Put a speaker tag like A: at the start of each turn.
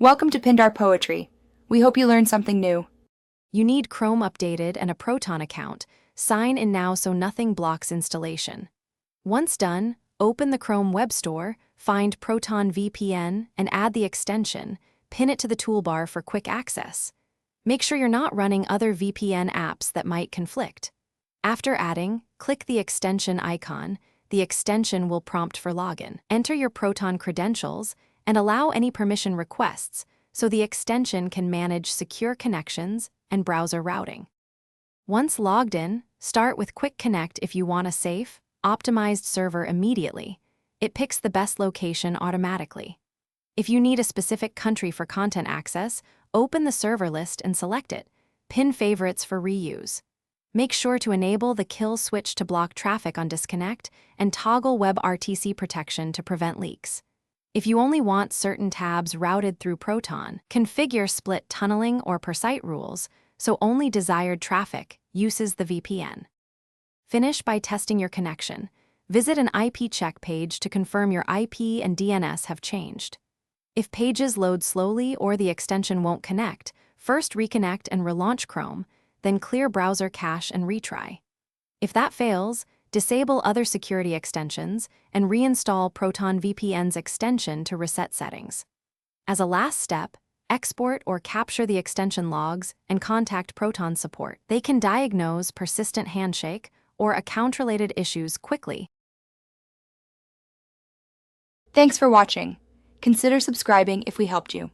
A: Welcome to Pindar Poetry. We hope you learned something new.
B: You need Chrome updated and a Proton account. Sign in now so nothing blocks installation. Once done, open the Chrome Web Store, find Proton VPN, and add the extension. Pin it to the toolbar for quick access. Make sure you're not running other VPN apps that might conflict. After adding, click the extension icon. The extension will prompt for login. Enter your Proton credentials and allow any permission requests so the extension can manage secure connections and browser routing. Once logged in, start with Quick Connect if you want a safe, optimized server immediately. It picks the best location automatically. If you need a specific country for content access, open the server list and select it. Pin favorites for reuse. Make sure to enable the kill switch to block traffic on disconnect and toggle WebRTC protection to prevent leaks. If you only want certain tabs routed through Proton, configure split tunneling or per site rules so only desired traffic uses the VPN. Finish by testing your connection. Visit an IP check page to confirm your IP and DNS have changed. If pages load slowly or the extension won't connect, first reconnect and relaunch Chrome, then clear browser cache and retry. If that fails, disable other security extensions and reinstall Proton VPN's extension to reset settings. As a last step, export or capture the extension logs and contact Proton support. They can diagnose persistent handshake or account-related issues quickly.
A: Thanks for watching. Consider subscribing if we helped you.